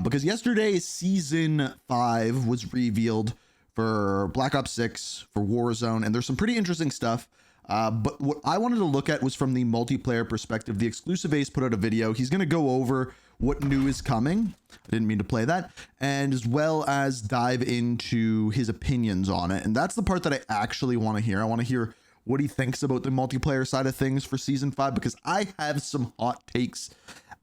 because yesterday Season 5 was revealed for Black Ops 6, for Warzone, and there's some pretty interesting stuff. But what I wanted to look at was from the multiplayer perspective. The Exclusive Ace put out a video. He's going to go over what new is coming. I didn't mean to play that. And as well as dive into his opinions on it. And that's the part that I actually want to hear. I want to hear what he thinks about the multiplayer side of things for Season 5, because I have some hot takes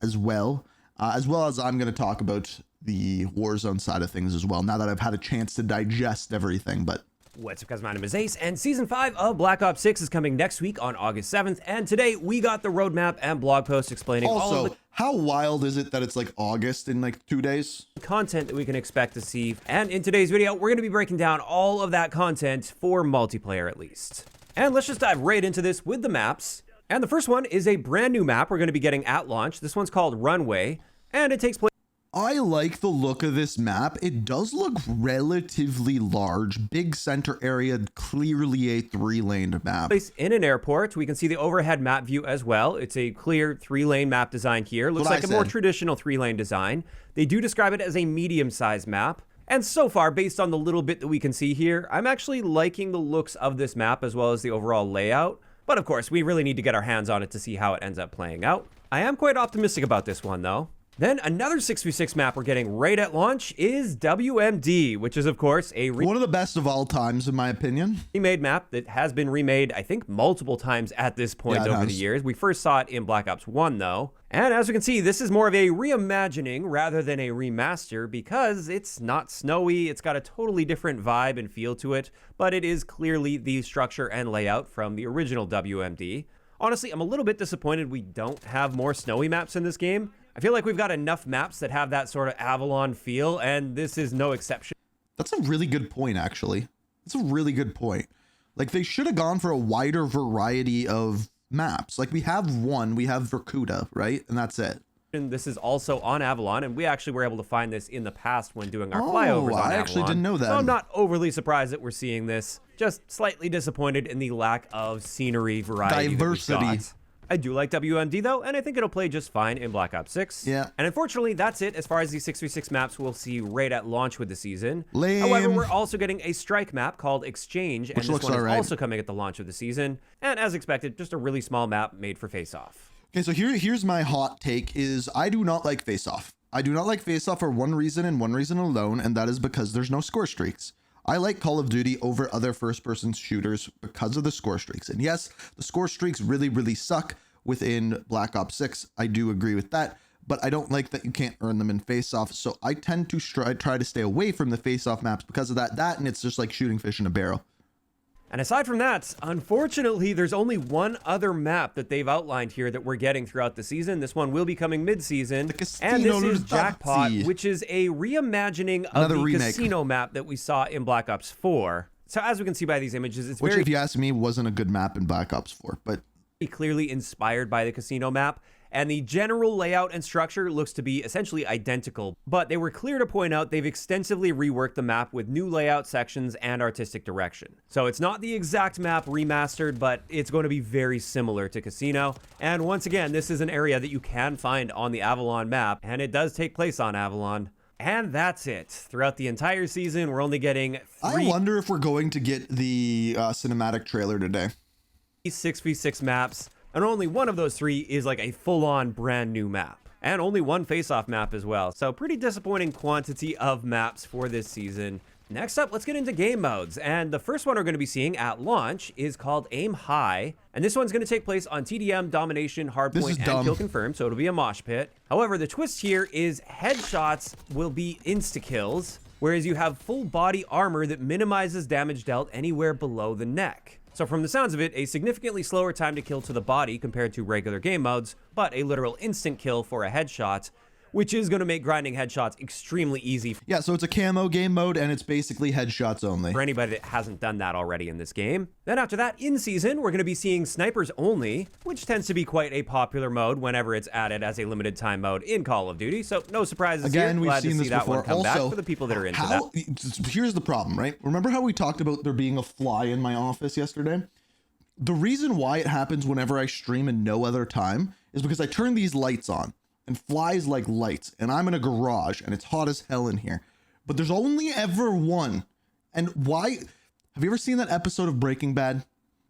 as well as I'm going to talk about the Warzone side of things as well, now that I've had a chance to digest everything. But what's up, guys? My name is Ace, and Season 5 of Black Ops 6 is coming next week on August 7th, and today we got the roadmap and blog post explaining all of the how wild is it that it's like August in like 2 days? Content that we can expect to see, and in today's video, we're going to be breaking down all of that content for multiplayer at least. And let's just dive right into this with the maps. And the first one is a brand new map we're going to be getting at launch. This one's called Runway, and it takes place. I like the look of this map. It does look relatively large, big center area, clearly a 3-lane map. In an airport. We can see the overhead map view as well. It's a clear 3-lane map design here. Looks like a more traditional 3-lane design. They do describe it as a medium-sized map. And so far, based on the little bit that we can see here, I'm actually liking the looks of this map as well as the overall layout. But of course, we really need to get our hands on it to see how it ends up playing out. I am quite optimistic about this one though. Then another 6v6 map we're getting right at launch is WMD, which is of course one of the best of all times in my opinion. Remade map that has been remade, I think, multiple times at this point over the years. We first saw it in Black Ops 1 though. And as we can see, this is more of a reimagining rather than a remaster because it's not snowy. It's got a totally different vibe and feel to it, but it is clearly the structure and layout from the original WMD. Honestly, I'm a little bit disappointed we don't have more snowy maps in this game. I feel like we've got enough maps that have that sort of Avalon feel, and this is no exception. That's a really good point, actually. That's a really good point. Like, they should have gone for a wider variety of maps. Like, we have Vorkuta, right? And that's it. And this is also on Avalon, and we actually were able to find this in the past when doing our flyovers on Avalon. I actually didn't know that. So I'm not overly surprised that we're seeing this. Just slightly disappointed in the lack of scenery variety. Diversity. I do like WMD though, and I think it'll play just fine in Black Ops 6. Yeah. And unfortunately, that's it as far as the 6v6 maps we'll see right at launch with the season. Lame. However, we're also getting a strike map called Exchange, and which this one is right. also coming at the launch of the season. And as expected, just a really small map made for face-off. Okay, so here's my hot take is I do not like face-off. I do not like face-off for one reason and one reason alone, and that is because there's no score streaks. I like Call of Duty over other first-person shooters because of the score streaks. And yes, the score streaks really, really suck within Black Ops 6. I do agree with that, but I don't like that you can't earn them in face-off. So I tend to try to stay away from the face-off maps because of that, and it's just like shooting fish in a barrel. And aside from that, unfortunately, there's only one other map that they've outlined here that we're getting throughout the season. This one will be coming mid-season, and this is Jackpot, which is a reimagining of the casino map that we saw in Black Ops 4. So as we can see by these images, it's which, if you ask me, wasn't a good map in Black Ops 4, but clearly inspired by the casino map, and the general layout and structure looks to be essentially identical, but they were clear to point out they've extensively reworked the map with new layout sections and artistic direction. So it's not the exact map remastered, but it's going to be very similar to Casino. And once again, this is an area that you can find on the Avalon map, and it does take place on Avalon. And that's it. Throughout the entire season, we're only getting 3. I wonder if we're going to get the cinematic trailer today. 6v6 maps, and only one of those 3 is like a full-on brand new map, and only one face-off map as well. So pretty disappointing quantity of maps for this season. Next up, let's get into game modes, and the first one we're going to be seeing at launch is called Aim High, and this one's going to take place on TDM, Domination, Hardpoint, and Kill Confirmed, so it'll be a mosh pit. However, the twist here is headshots will be insta-kills, whereas you have full body armor that minimizes damage dealt anywhere below the neck. So from the sounds of it, a significantly slower time to kill to the body compared to regular game modes, but a literal instant kill for a headshot, which is going to make grinding headshots extremely easy. Yeah, so it's a camo game mode, and it's basically headshots only. For anybody that hasn't done that already in this game. Then after that, in season, we're going to be seeing snipers only, which tends to be quite a popular mode whenever it's added as a limited time mode in Call of Duty. So no surprises again, here. we've Glad seen to this see that before. one come Also, back for the people that are into that. Here's the problem, right? Remember how we talked about there being a fly in my office yesterday? The reason why it happens whenever I stream and no other time is because I turn these lights on. and flies like lights, and I'm in a garage and it's hot as hell in here, but there's only ever one. And why? Have you ever seen that episode of Breaking Bad?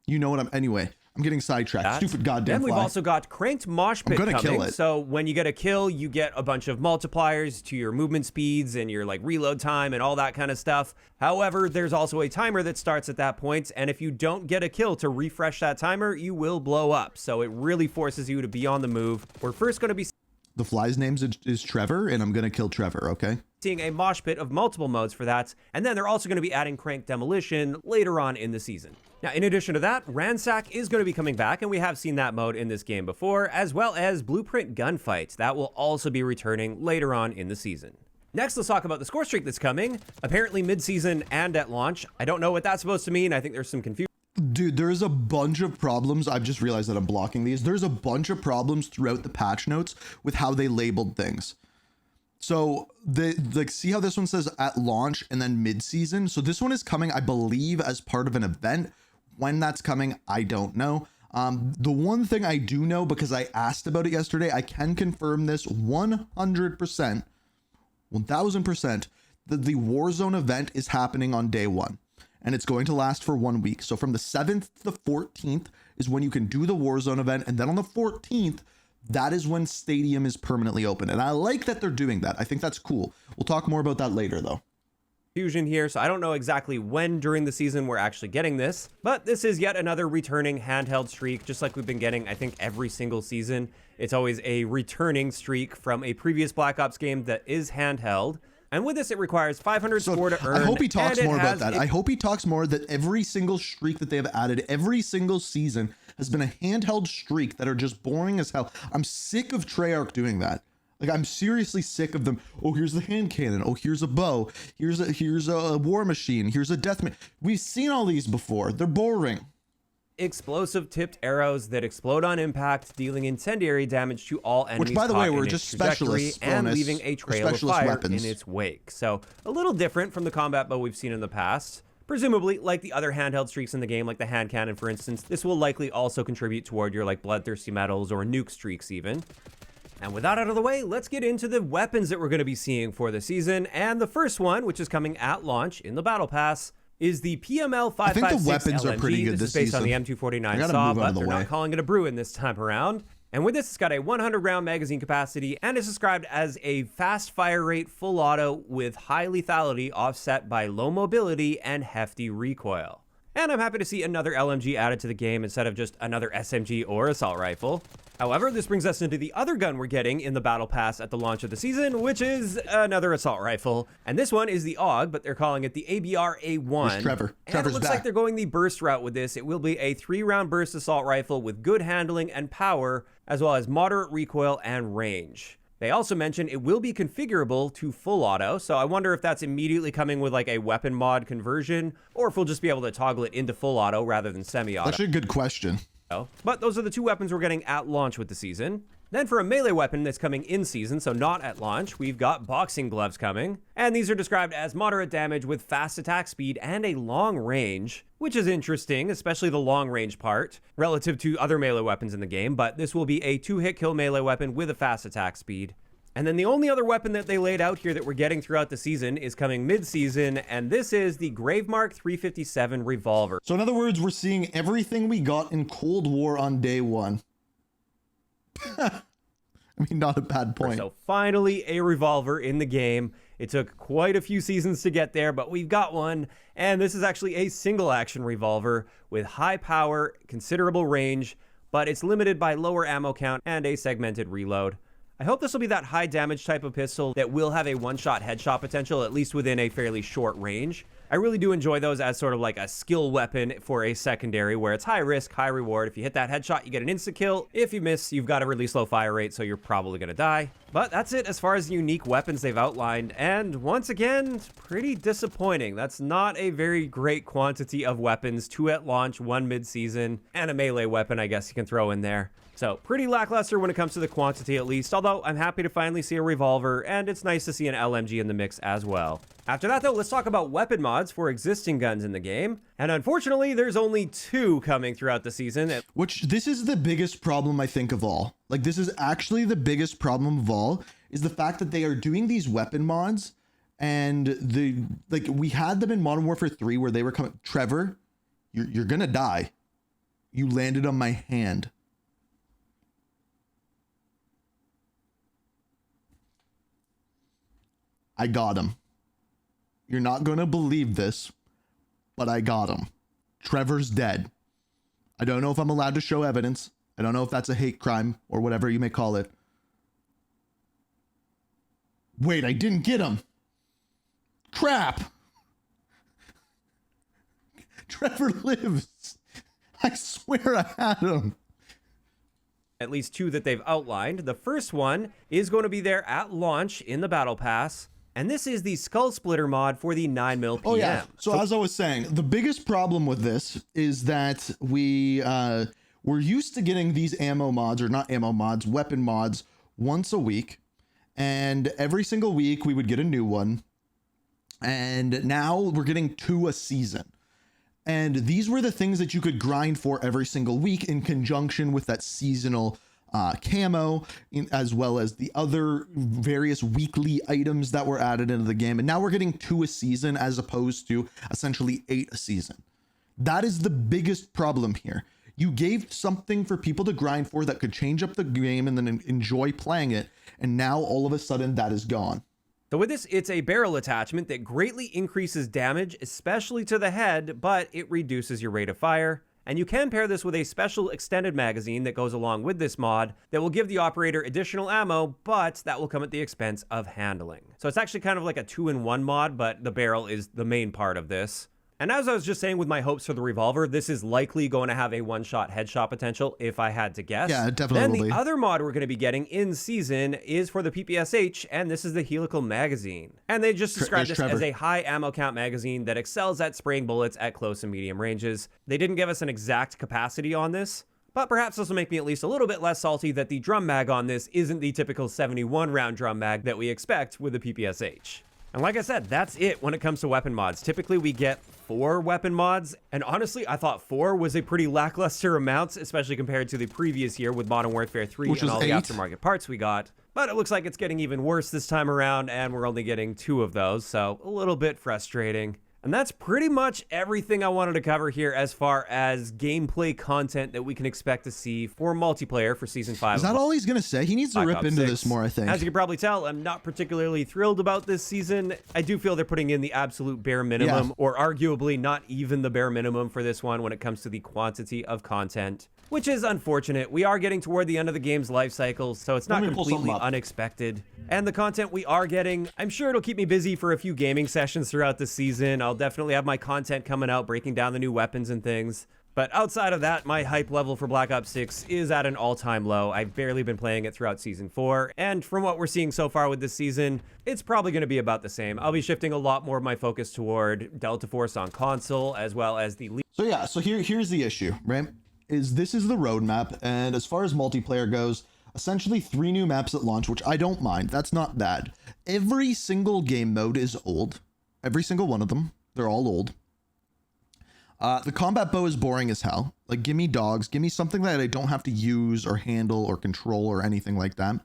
You know what anyway, I'm getting sidetracked. Stupid goddamn Then we've fly. also got Cranked Mosh Pit coming. Kill it. So when you get a kill, you get a bunch of multipliers to your movement speeds and your like reload time and all that kind of stuff. However, there's also a timer that starts at that point, and if you don't get a kill to refresh that timer, you will blow up. So it really forces you to be on the move. We're first going to be The fly's name is Trevor, and I'm gonna kill Trevor, okay? seeing a mosh pit of multiple modes for that, and then they're also going to be adding Crank Demolition later on in the season. Now, in addition to that, Ransack is going to be coming back, and we have seen that mode in this game before, as well as Blueprint Gunfight. That will also be returning later on in the season. Next, let's talk about the score streak that's coming, apparently mid-season and at launch. I don't know what that's supposed to mean. I think there's some confusion. Dude, there's a bunch of problems. I've just realized that I'm blocking these. There's a bunch of problems throughout the patch notes with how they labeled things. So see how this one says at launch and then mid-season. So this one is coming, I believe, as part of an event. When that's coming, I don't know. The one thing I do know, because I asked about it yesterday, I can confirm this 100%, 1000%, that the Warzone event is happening on day one. And it's going to last for 1 week. So from the 7th to the 14th is when you can do the Warzone event. And then on the 14th, that is when Stadium is permanently open. And I like that they're doing that. I think that's cool. We'll talk more about that later, though. Fusion here, so I don't know exactly when during the season we're actually getting this, but this is yet another returning handheld streak, just like we've been getting, I think, every single season. It's always a returning streak from a previous Black Ops game that is handheld. And with this, it requires 500 score to earn. I hope he talks more about that. I I hope he talks more that every single streak that they have added, every single season has been a handheld streak that are just boring as hell. I'm sick of Treyarch doing that. Like, I'm seriously sick of them. Oh, here's the hand cannon. Oh, here's a bow. Here's a war machine. Here's a death machine. We've seen all these before. They're boring. Explosive tipped arrows that explode on impact, dealing incendiary damage to all enemies. Which, by the way, caught were in just its trajectory specialists, and bonus, leaving a trail of specialist fire weapons in its wake. So a little different from the combat bow we've seen in the past. Presumably, like the other handheld streaks in the game, like the hand cannon, for instance, this will likely also contribute toward your like bloodthirsty metals or nuke streaks even. And with that out of the way, let's get into the weapons that we're going to be seeing for the season. And the first one, which is coming at launch in the Battle Pass, is the PML 556 I think the weapons LMG. are pretty good this this is based season. on the M249 I gotta saw, move out but of the they're way. not calling it a Bruin this time around. And with this, it's got a 100-round magazine capacity and is described as a fast fire rate full auto with high lethality offset by low mobility and hefty recoil. And I'm happy to see another LMG added to the game instead of just another SMG or assault rifle. However, this brings us into the other gun we're getting in the Battle Pass at the launch of the season, which is another assault rifle. And this one is the AUG, but they're calling it the ABR-A1. Here's Trevor. And Trevor's it looks back. like they're going the burst route with this. It will be a 3-round burst assault rifle with good handling and power, as well as moderate recoil and range. They also mention it will be configurable to full auto, so I wonder if that's immediately coming with like a weapon mod conversion, or if we'll just be able to toggle it into full auto rather than semi-auto. That's a good question. But those are the two weapons we're getting at launch with the season. Then for a melee weapon that's coming in season, so not at launch, we've got boxing gloves coming. And these are described as moderate damage with fast attack speed and a long range, which is interesting, especially the long range part, relative to other melee weapons in the game, but this will be a 2-hit kill melee weapon with a fast attack speed. And then the only other weapon that they laid out here that we're getting throughout the season is coming mid-season, and this is the Gravemark 357 revolver. So in other words, we're seeing everything we got in Cold War on day one. I mean, not a bad point. So finally a revolver in the game. It took quite a few seasons to get there, but we've got one. And this is actually a single action revolver with high power, considerable range, but it's limited by lower ammo count and a segmented reload. I hope this will be that high damage type of pistol that will have a one-shot headshot potential, at least within a fairly short range. I really do enjoy those as sort of like a skill weapon for a secondary where it's high risk, high reward. If you hit that headshot, you get an instant kill. If you miss, you've got a really slow fire rate, so you're probably going to die. But that's it as far as the unique weapons they've outlined. And once again, pretty disappointing. That's not a very great quantity of weapons. 2 at launch, 1 mid-season, and a melee weapon, I guess you can throw in there. So pretty lackluster when it comes to the quantity at least, although I'm happy to finally see a revolver, and it's nice to see an LMG in the mix as well. After that though, let's talk about weapon mods for existing guns in the game. And unfortunately, there's only 2 coming throughout the season. Which, this is the biggest problem I think of all. Like, this is actually the biggest problem of all, is the fact that they are doing these weapon mods, and we had them in Modern Warfare 3 where they were coming, Trevor, you're gonna die. You landed on my hand. I got him. You're not gonna believe this, but I got him. Trevor's dead. I don't know if I'm allowed to show evidence. I don't know if that's a hate crime or whatever you may call it. Wait, I didn't get him. Crap. Trevor lives. I swear I had him. At least 2 that they've outlined. The first one is going to be there at launch in the Battle Pass. And this is the Skull Splitter mod for the 9mm PM. Oh yeah. So as I was saying, the biggest problem with this is that we're used to getting these ammo mods, or not ammo mods, weapon mods once a week. And every single week we would get a new one. And now we're getting 2 a season. And these were the things that you could grind for every single week in conjunction with that seasonal camo, as well as the other various weekly items that were added into the game. And now we're getting 2 a season as opposed to essentially 8 a season. That is the biggest problem here. You gave something for people to grind for that could change up the game and then enjoy playing it. And now all of a sudden that is gone. So with this, it's a barrel attachment that greatly increases damage, especially to the head, but it reduces your rate of fire. And you can pair this with a special extended magazine that goes along with this mod that will give the operator additional ammo, but that will come at the expense of handling. So it's actually kind of like a 2-in-1 mod, but the barrel is the main part of this. And as I was just saying with my hopes for the revolver, this is likely going to have a one-shot headshot potential if I had to guess. Yeah, definitely. Then the other mod we're going to be getting in season is for the PPSH, and this is the Helical magazine. And they just described this as a high ammo count magazine that excels at spraying bullets at close and medium ranges. They didn't give us an exact capacity on this, but perhaps this will make me at least a little bit less salty that the drum mag on this isn't the typical 71 round drum mag that we expect with the PPSH. And like I said, that's it when it comes to weapon mods. Typically we get 4 weapon mods, and honestly, I thought 4 was a pretty lackluster amount, especially compared to the previous year with Modern Warfare 3 and all the aftermarket parts we got. But it looks like it's getting even worse this time around, and we're only getting 2 of those, so a little bit frustrating. And that's pretty much everything I wanted to cover here as far as gameplay content that we can expect to see for multiplayer for Season 5. Is that all he's going to say? He needs to rip into this more, I think. As you can probably tell, I'm not particularly thrilled about this season. I do feel they're putting in the absolute bare minimum, or arguably not even the bare minimum for this one when it comes to the quantity of content, which is unfortunate. We are getting toward the end of the game's life cycle, so it's not completely unexpected. And the content we are getting, I'm sure it'll keep me busy for a few gaming sessions throughout the season. I'll definitely have my content coming out, breaking down the new weapons and things. But outside of that, my hype level for Black Ops 6 is at an all-time low. I've barely been playing it throughout Season 4, and from what we're seeing so far with this season, it's probably going to be about the same. I'll be shifting a lot more of my focus toward Delta Force on console, as well as the... So here's the issue, right? This is the roadmap, and as far as multiplayer goes, essentially 3 new maps at launch, which I don't mind. That's not bad. Every single game mode is old. Every single one of them. They're all old. The combat bow is boring as hell. Like, give me dogs. Give me something that I don't have to use or handle or control or anything like that.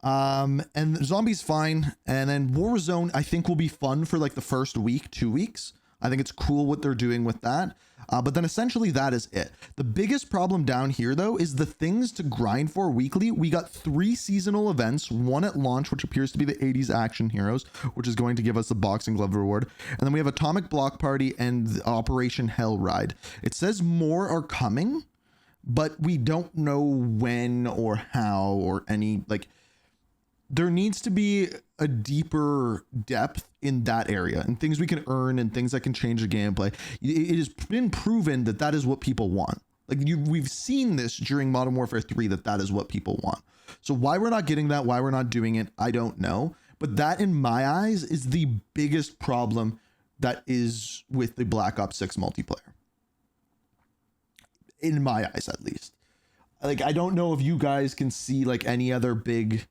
And zombies fine. And then Warzone, I think, will be fun for like the first week, 2 weeks. I think it's cool what they're doing with that. But then essentially that is it. The biggest problem down here, though, is the things to grind for weekly. We got 3 seasonal events, 1 at launch, which appears to be the 80s Action Heroes, which is going to give us a boxing glove reward. And then we have Atomic Block Party and Operation Hell Ride. It says more are coming, but we don't know when or how or any, like, there needs to be a deeper depth in that area and things we can earn and things that can change the gameplay. It has been proven that that is what people want. Like, we've seen this during Modern Warfare 3, that is what people want. So why we're not getting that, why we're not doing it, I don't know. But that, in my eyes, is the biggest problem that is with the Black Ops 6 multiplayer. In my eyes, at least. Like, I don't know if you guys can see like any other big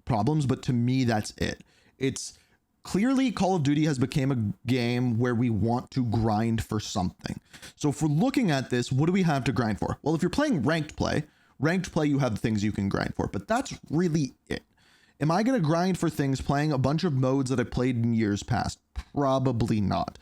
problems, but to me, that's it. It's clearly Call of Duty has become a game where we want to grind for something. So if we're looking at this, what do we have to grind for? Well, if you're playing ranked play, you have things you can grind for, but that's really it. Am I going to grind for things playing a bunch of modes that I played in years past? Probably not.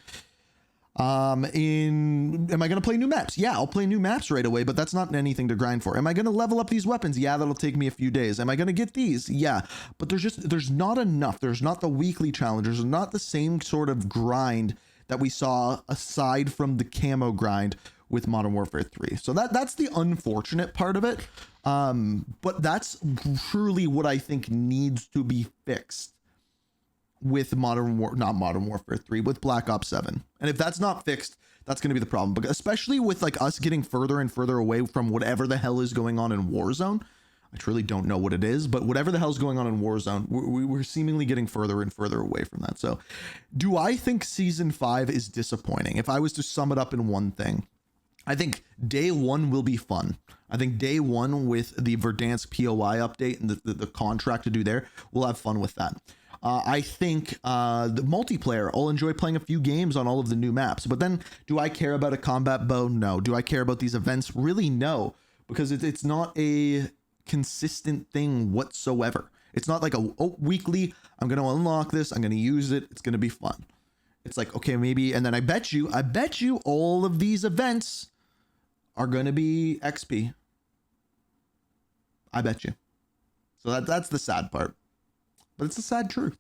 Am I going to play new maps? Yeah, I'll play new maps right away, but that's not anything to grind for. Am I going to level up these weapons? Yeah, that'll take me a few days. Am I going to get these? Yeah, but there's not enough. There's not the weekly challenges. There's not the same sort of grind that we saw aside from the camo grind with Modern Warfare 3. So that's the unfortunate part of it. But that's truly what I think needs to be fixed with not Modern Warfare 3, with Black Ops 7. And if that's not fixed, that's going to be the problem. But especially with like us getting further and further away from whatever the hell is going on in Warzone. I truly don't know what it is, but whatever the hell's going on in Warzone, we're seemingly getting further and further away from that. So do I think Season 5 is disappointing? If I was to sum it up in one thing, I think day one will be fun. I think day one with the Verdansk POI update and the contract to do there, we'll have fun with that. I think the multiplayer, I'll enjoy playing a few games on all of the new maps. But then do I care about a combat bow? No. Do I care about these events? Really, no. Because it's not a consistent thing whatsoever. It's not like weekly, I'm going to unlock this, I'm going to use it, it's going to be fun. It's like, okay, maybe, and then I bet you all of these events are going to be XP. I bet you. So that's the sad part. But it's a sad truth.